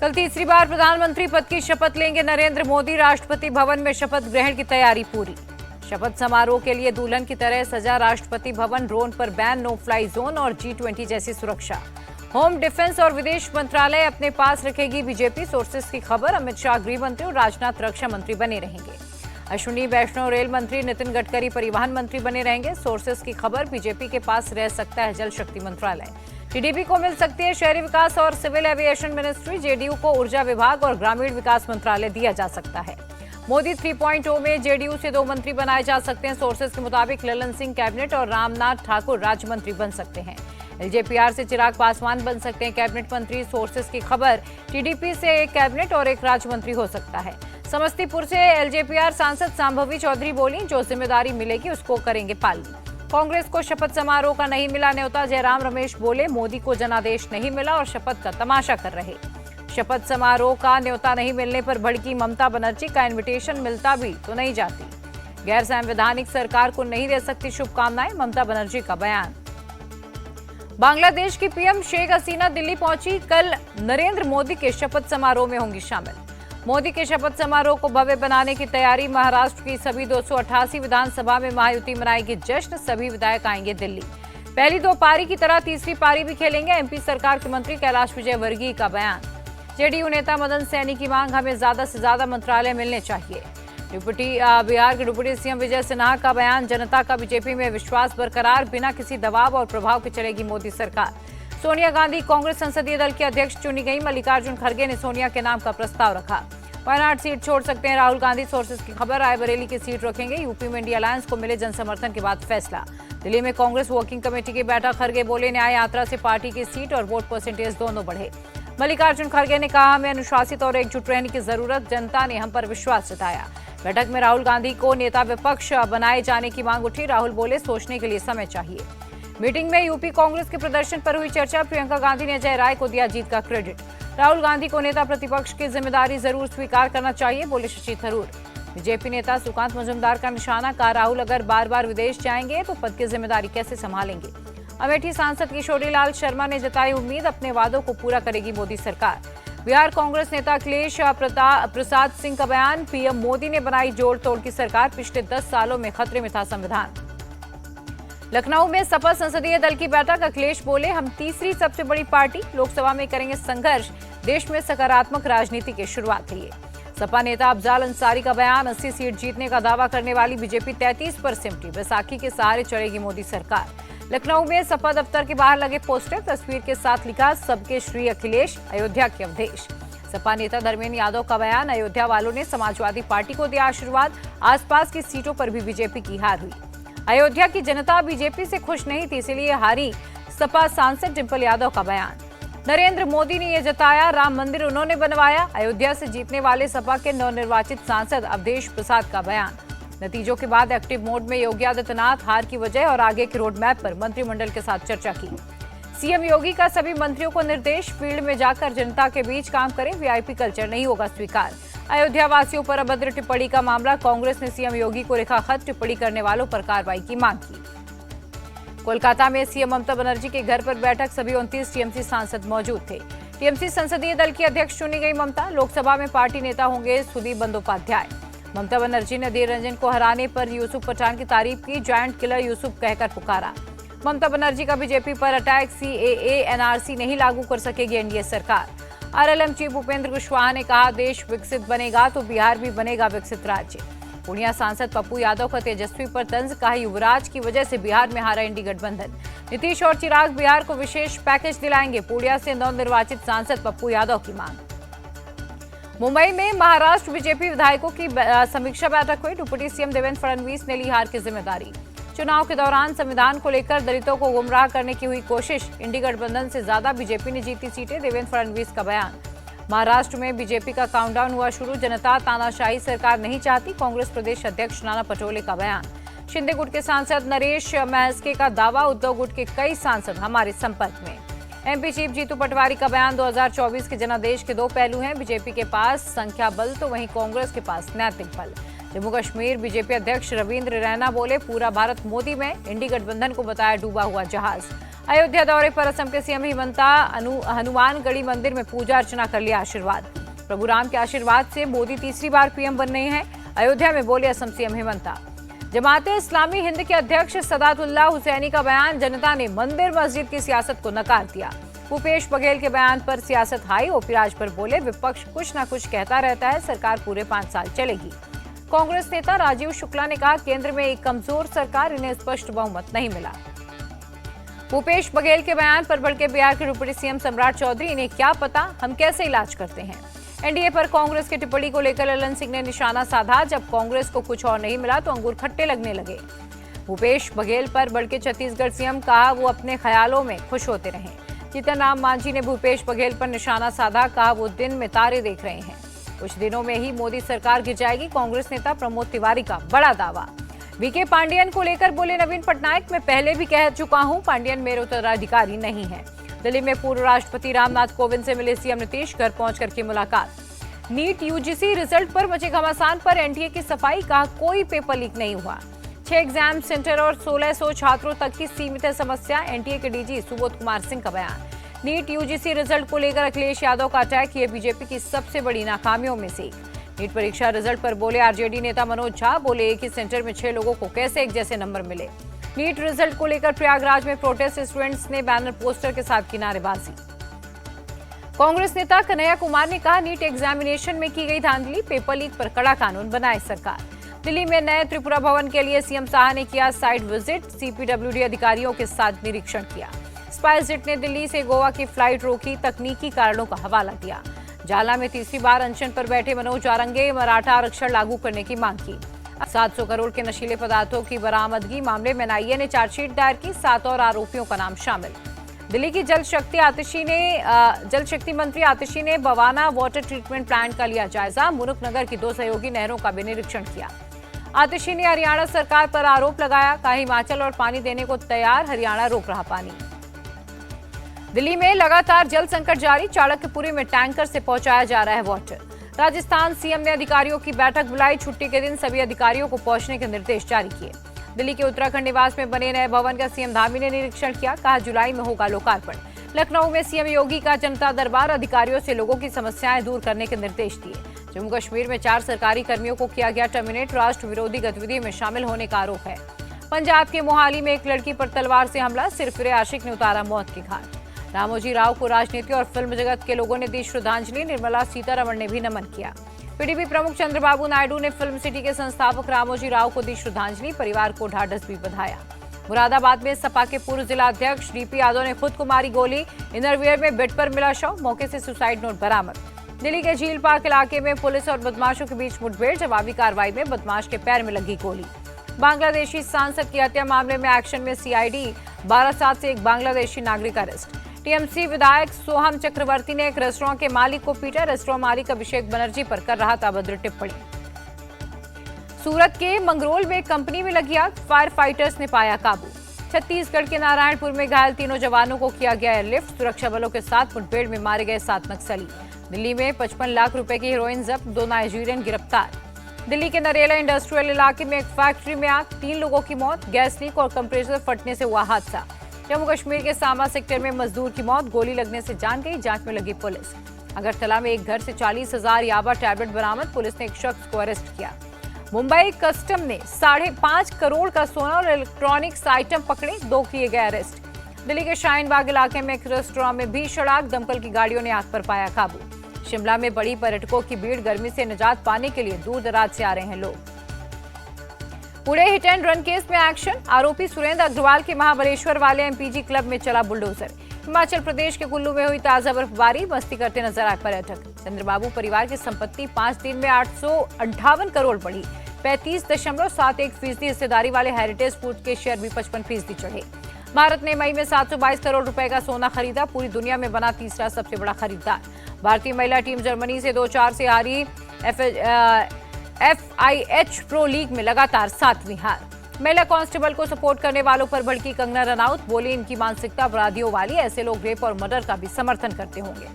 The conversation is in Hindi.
कल तीसरी बार प्रधानमंत्री पद की शपथ लेंगे नरेंद्र मोदी। राष्ट्रपति भवन में शपथ ग्रहण की तैयारी पूरी। शपथ समारोह के लिए दुल्हन की तरह सजा राष्ट्रपति भवन। ड्रोन पर बैन, नो फ्लाई जोन और G20 जैसी सुरक्षा। होम डिफेंस और विदेश मंत्रालय अपने पास रखेगी बीजेपी। सोर्सेस की खबर, अमित शाह गृह मंत्री और राजनाथ रक्षा मंत्री बने रहेंगे। अश्विनी वैष्णव रेल मंत्री, नितिन गडकरी परिवहन मंत्री बने रहेंगे। सोर्सेस की खबर, बीजेपी के पास रह सकता है जल शक्ति मंत्रालय। टीडीपी को मिल सकती है शहरी विकास और सिविल एविएशन मिनिस्ट्री। जेडीयू को ऊर्जा विभाग और ग्रामीण विकास मंत्रालय दिया जा सकता है। मोदी 3.0 में जेडीयू से 2 मंत्री बनाए जा सकते हैं। सोर्सेस के मुताबिक ललन सिंह कैबिनेट और रामनाथ ठाकुर राज्य मंत्री बन सकते हैं। एलजेपीआर से चिराग पासवान बन सकते हैं कैबिनेट मंत्री। सोर्सेस की खबर, टीडीपी से एक कैबिनेट और एक राज्य मंत्री हो सकता है। समस्तीपुर से एलजेपीआर सांसद सांभवी चौधरी बोली, जो जिम्मेदारी मिलेगी उसको करेंगे पालन। कांग्रेस को शपथ समारोह का नहीं मिला न्योता। जयराम रमेश बोले, मोदी को जनादेश नहीं मिला और शपथ का तमाशा कर रहे। शपथ समारोह का न्योता नहीं मिलने पर भड़की ममता बनर्जी, का इनविटेशन मिलता भी तो नहीं जाती। गैर संवैधानिक सरकार को नहीं दे सकती शुभकामनाएं, ममता बनर्जी का बयान। बांग्लादेश की पीएम शेख हसीना दिल्ली पहुंची। कल नरेंद्र मोदी के शपथ समारोह में होंगी शामिल। मोदी के शपथ समारोह को भव्य बनाने की तैयारी। महाराष्ट्र की सभी 288 विधानसभा में महायुति मनाएगी जश्न। सभी विधायक आएंगे दिल्ली। पहली 2 पारी की तरह तीसरी पारी भी खेलेंगे। एमपी सरकार के मंत्री कैलाश विजयवर्गीय का बयान। जेडीयू नेता मदन सैनी की मांग, हमें ज्यादा से ज्यादा मंत्रालय मिलने चाहिए। बिहार के डिप्टी सीएम विजय सिन्हा का बयान, जनता का बीजेपी में विश्वास बरकरार। बिना किसी दबाव और प्रभाव के चलेगी मोदी सरकार। सोनिया गांधी कांग्रेस संसदीय दल की अध्यक्ष चुनी गई। मल्लिकार्जुन खड़गे ने सोनिया के नाम का प्रस्ताव रखा। वायनाड सीट छोड़ सकते हैं राहुल गांधी। सोर्सेस की खबर, रायबरेली की सीट रखेंगे। यूपी में इंडिया अलायंस को मिले जनसमर्थन के बाद फैसला। दिल्ली में कांग्रेस वर्किंग कमेटी की बैठक। खड़गे बोले, न्याय यात्रा से पार्टी की सीट और वोट परसेंटेज दोनों बढ़े। मल्लिकार्जुन खड़गे ने कहा, हमें अनुशासित और एकजुट रहने की जरूरत। जनता ने हम पर विश्वास जताया। बैठक में राहुल गांधी को नेता विपक्ष बनाए जाने की मांग उठी। राहुल बोले, सोचने के लिए समय चाहिए। मीटिंग में यूपी कांग्रेस के प्रदर्शन पर हुई चर्चा। प्रियंका गांधी ने अजय राय को दिया जीत का क्रेडिट। राहुल गांधी को नेता प्रतिपक्ष की जिम्मेदारी जरूर स्वीकार करना चाहिए, बोले शशि थरूर। बीजेपी नेता सुकांत मजूमदार का निशाना, कहा राहुल अगर बार बार विदेश जाएंगे तो पद की जिम्मेदारी कैसे संभालेंगे। अमेठी सांसद किशोरीलाल शर्मा ने जताई उम्मीद, अपने वादों को पूरा करेगी मोदी सरकार। बिहार कांग्रेस नेता अखिलेश प्रसाद सिंह का बयान, पीएम मोदी ने बनाई जोड़ तोड़ की सरकार। पिछले 10 सालों में खतरे में था संविधान। लखनऊ में सपा संसदीय दल की बैठक। अखिलेश बोले, हम तीसरी सबसे बड़ी पार्टी, लोकसभा में करेंगे संघर्ष। देश में सकारात्मक राजनीति की शुरुआत है। सपा नेता अफजाल अंसारी का बयान, 80 सीट जीतने का दावा करने वाली बीजेपी 33 पर सिमटी। बैसाखी के सहारे चलेगी मोदी सरकार। लखनऊ में सपा दफ्तर के बाहर लगे पोस्टर, तस्वीर के साथ लिखा, सबके श्री अखिलेश, अयोध्या के अवधेश। सपा नेता धर्मेंद्र यादव का बयान, अयोध्या वालों ने समाजवादी पार्टी को दिया आशीर्वाद। आसपास की सीटों पर भी बीजेपी की हार हुई। अयोध्या की जनता बीजेपी से खुश नहीं थी, इसलिए हारी। सपा सांसद डिंपल यादव का बयान। नरेंद्र मोदी ने यह जताया, राम मंदिर उन्होंने बनवाया। अयोध्या से जीतने वाले सपा के नवनिर्वाचित सांसद अवधेश प्रसाद का बयान। नतीजों के बाद एक्टिव मोड में योगी आदित्यनाथ, हार की वजह और आगे के रोड मैप पर मंत्रिमंडल के साथ चर्चा की। सीएम योगी का सभी मंत्रियों को निर्देश, फील्ड में जाकर जनता के बीच काम करें। वीआईपी कल्चर नहीं होगा स्वीकार। अयोध्या वासियों पर अभद्र टिप्पणी का मामला, कांग्रेस ने सीएम योगी को लिखा खत। टिप्पणी करने वालों पर कार्रवाई की मांग की। कोलकाता में सीएम ममता बनर्जी के घर पर बैठक। सभी 29 टीएमसी सांसद मौजूद थे। टीएमसी संसदीय दल की अध्यक्ष चुनी गई ममता। लोकसभा में पार्टी नेता होंगे सुदीप बंदोपाध्याय। ममता बनर्जी ने अधीर रंजन को हराने पर यूसुफ पठान की तारीफ की। जायंट किलर यूसुफ कहकर पुकारा। ममता बनर्जी का बीजेपी पर अटैक, सीएए एनआरसी नहीं लागू कर सकेगी एनडीए सरकार। आरएलएम चीफ भूपेंद्र कुशवाहा ने कहा, देश विकसित बनेगा तो बिहार भी बनेगा विकसित राज्य। पूर्णिया सांसद पप्पू यादव का तेजस्वी पर तंज, कहा युवराज की वजह से बिहार में हारा इंडी गठबंधन। नीतीश और चिराग बिहार को विशेष पैकेज दिलाएंगे। पूर्णिया से नवनिर्वाचित सांसद पप्पू यादव की मांग। मुंबई में महाराष्ट्र बीजेपी विधायकों की समीक्षा बैठक हुई। डिप्टी सीएम देवेंद्र फडणवीस ने ली हार की जिम्मेदारी। चुनाव के दौरान संविधान को लेकर दलितों को गुमराह करने की हुई कोशिश। इंडी गठबंधन से ज्यादा बीजेपी ने जीती सीटें, देवेंद्र फडणवीस का बयान। महाराष्ट्र में बीजेपी का काउंटडाउन हुआ शुरू। जनता तानाशाही सरकार नहीं चाहती, कांग्रेस प्रदेश अध्यक्ष नाना पटोले का बयान। शिंदे गुट के सांसद नरेश महस्के का दावा, उद्धव गुट के कई सांसद हमारे संपर्क में। एमपी चीफ जीतू पटवारी का बयान, 2024 के जनादेश के 2 पहलू हैं। बीजेपी के पास संख्या बल तो वहीं कांग्रेस के पास नैतिक बल। जम्मू कश्मीर बीजेपी अध्यक्ष रविंद्र रैना बोले, पूरा भारत मोदी में। इंडी गठबंधन को बताया डूबा हुआ जहाज। अयोध्या दौरे पर असम के सीएम हिमंता हनुमानगढ़ी मंदिर में पूजा अर्चना कर लिया आशीर्वाद। प्रभु राम के आशीर्वाद से मोदी तीसरी बार पीएम बन रहे हैं, अयोध्या में बोले असम सीएम हिमंता। जमाते इस्लामी हिंद के अध्यक्ष सदातुल्लाह हुसैनी का बयान, जनता ने मंदिर मस्जिद की सियासत को नकार दिया। भूपेश बघेल के बयान पर सियासत हाई, ओपी राजभर बोले विपक्ष कुछ न कुछ कहता रहता है, सरकार पूरे 5 साल चलेगी। कांग्रेस नेता राजीव शुक्ला ने कहा, केंद्र में एक कमजोर सरकार, इन्हें स्पष्ट बहुमत नहीं मिला। भूपेश बघेल के बयान पर भड़के बिहार के डिप्टी सीएम सम्राट चौधरी, इन्हें क्या पता हम कैसे इलाज करते हैं। एनडीए पर कांग्रेस की टिप्पणी को लेकर ललन सिंह ने निशाना साधा, जब कांग्रेस को कुछ और नहीं मिला तो अंगूर खट्टे लगने लगे। भूपेश बघेल पर भड़के छत्तीसगढ़ सीएम, कहा वो अपने ख्यालों में खुश होते रहें। जीतन राम मांझी ने भूपेश बघेल पर निशाना साधा, कहा वो दिन में तारे देख रहे हैं, कुछ दिनों में ही मोदी सरकार गिर जाएगी। कांग्रेस नेता प्रमोद तिवारी का बड़ा दावा। वीके पांडियन को लेकर बोले नवीन पटनायक, मैं पहले भी कह चुका हूं, पांडियन मेरे उत्तराधिकारी नहीं है। दिल्ली में पूर्व राष्ट्रपति रामनाथ कोविंद से मिले सीएम नीतीश, घर पहुंचकर की मुलाकात। नीट यूजीसी रिजल्ट पर मचे घमासान पर एनटीए की सफाई, कहा कोई पेपर लीक नहीं हुआ। 6 एग्जाम सेंटर और 1600 छात्रों तक की सीमित है समस्या, एनटीए के डीजी सुबोध कुमार सिंह का बयान। नीट यूजीसी रिजल्ट को लेकर अखिलेश यादव का अटैक, ये बीजेपी की सबसे बड़ी नाकामियों में से एक। नीट परीक्षा रिजल्ट पर बोले आरजेडी नेता मनोज झा, बोले एक ही सेंटर में 6 लोगों को कैसे एक जैसे नंबर मिले। नीट रिजल्ट को लेकर प्रयागराज में प्रोटेस्ट, स्टूडेंट्स ने बैनर पोस्टर के साथ की नारेबाजी। कांग्रेस नेता कन्हैया कुमार ने कहा, नीट एग्जामिनेशन में की गई धांधली, पेपर लीक पर कड़ा कानून बनाए सरकार। दिल्ली में नए त्रिपुरा भवन के लिए सीएम शाह ने किया साइट विजिट, सीपीडब्ल्यूडी अधिकारियों के साथ निरीक्षण किया। स्पाइसजेट ने दिल्ली से गोवा की फ्लाइट रोकी, तकनीकी कारणों का हवाला दिया। जाला में तीसरी बार अनशन पर बैठे मनोज वारंगे, मराठा आरक्षण लागू करने की मांग की। 700 करोड़ के नशीले पदार्थों की बरामदगी मामले में एनआईए ने चार्जशीट दायर की, 7 और आरोपियों का नाम शामिल। दिल्ली की जल शक्ति मंत्री आतिशी ने बवाना वाटर ट्रीटमेंट प्लांट का लिया जायजा, मुनुकनगर की 2 सहयोगी नहरों का भी निरीक्षण किया। आतिशी ने हरियाणा सरकार पर आरोप लगाया, कहा हिमाचल और पानी देने को तैयार, हरियाणा रोक रहा पानी। दिल्ली में लगातार जल संकट जारी, चाणक्यपुरी में टैंकर से पहुंचाया जा रहा है वाटर। राजस्थान सीएम ने अधिकारियों की बैठक बुलाई, छुट्टी के दिन सभी अधिकारियों को पहुंचने के निर्देश जारी किए। दिल्ली के उत्तराखंड निवास में बने नए भवन का सीएम धामी ने निरीक्षण किया, कहा जुलाई में होगा लोकार्पण। लखनऊ में सीएम योगी का जनता दरबार, अधिकारियों से लोगों की समस्याएं दूर करने के निर्देश दिए। जम्मू कश्मीर में 4 सरकारी कर्मियों को किया गया टर्मिनेट, राष्ट्र विरोधी गतिविधि में शामिल होने का आरोप है। पंजाब के मोहाली में एक लड़की पर तलवार से हमला, सिरफिरे आशिक ने उतारा मौत की घाट। रामोजी राव को राजनीति और फिल्म जगत के लोगों ने दी श्रद्धांजलि, निर्मला सीतारमण ने भी नमन किया। पीडीपी प्रमुख चंद्रबाबू नायडू ने फिल्म सिटी के संस्थापक रामोजी राव को दी श्रद्धांजलि, परिवार को ढाढस भी बधाया। मुरादाबाद में सपा के पूर्व जिला अध्यक्ष डीपी यादव ने खुद को मारी गोली, इनरवियर में बेड पर मिला शव, मौके से सुसाइड नोट बरामद। दिल्ली के झील पार्क इलाके में पुलिस और बदमाशों के बीच मुठभेड़, जवाबी कार्रवाई में बदमाश के पैर में लगी गोली। बांग्लादेशी सांसद की हत्या मामले में एक्शन में सीआईडी, 12 से एक बांग्लादेशी नागरिक अरेस्ट। टीएमसी विधायक सोहम चक्रवर्ती ने एक रेस्टोरेंट के मालिक को पीटा, रेस्टोरेंट मालिक अभिषेक बनर्जी पर कर रहा था अभद्र टिप्पणी। सूरत के मंगरोल में कंपनी में लगी आग, फायर फाइटर्स ने पाया काबू। छत्तीसगढ़ के नारायणपुर में घायल 3 जवानों को किया गया एयरलिफ्ट, सुरक्षा बलों के साथ मुठभेड़ में मारे गए 7 नक्सली। दिल्ली में 55 लाख रुपए की हेरोइन जब्त, 2 नाइजीरियन गिरफ्तार। दिल्ली के नरेला इंडस्ट्रियल इलाके में एक फैक्ट्री में आग, 3 लोगों की मौत, गैस लीक और कंप्रेसर फटने से हुआ हादसा। जम्मू कश्मीर के सामा सेक्टर में मजदूर की मौत, गोली लगने से जान गई, जांच में लगी पुलिस। अगरतला में एक घर से 40,000 याबा टैबलेट बरामद, पुलिस ने एक शख्स को अरेस्ट किया। मुंबई कस्टम ने 5.5 करोड़ का सोना और इलेक्ट्रॉनिक्स आइटम पकड़े, 2 किए गए अरेस्ट। दिल्ली के शाहीन बाग इलाके में एक रेस्टोरेंट में भीषण आग, दमकल की गाड़ियों ने आग पर पाया काबू। शिमला में बड़ी पर्यटकों की भीड़, गर्मी से निजात पाने के लिए दूर दराज से आ रहे हैं लोग। Pune hit and run case में एक्शन, आरोपी सुरेंद्र अग्रवाल के महाबलेश्वर वाले एमपीजी क्लब में चला बुलडोजर। हिमाचल प्रदेश के कुल्लू में हुई ताजा बर्फबारी, मस्ती करते नजर आए पर्यटक। चंद्रबाबू परिवार की संपत्ति 5 दिन में 858 करोड़ बढ़ी, 35.71% हिस्सेदारी वाले हेरिटेज फूड के शेयर भी 55% चढ़े। भारत ने मई में 722 करोड़ रुपए का सोना खरीदा, पूरी दुनिया में बना तीसरा सबसे बड़ा खरीदार। भारतीय महिला टीम जर्मनी से 2-4 से हारी, FIH प्रो लीग में लगातार 7वीं हार। महिला कांस्टेबल को सपोर्ट करने वालों पर भड़की कंगना रनौत, बोली इनकी मानसिकता अपराधियों वाली, ऐसे लोग रेप और मर्डर का भी समर्थन करते होंगे।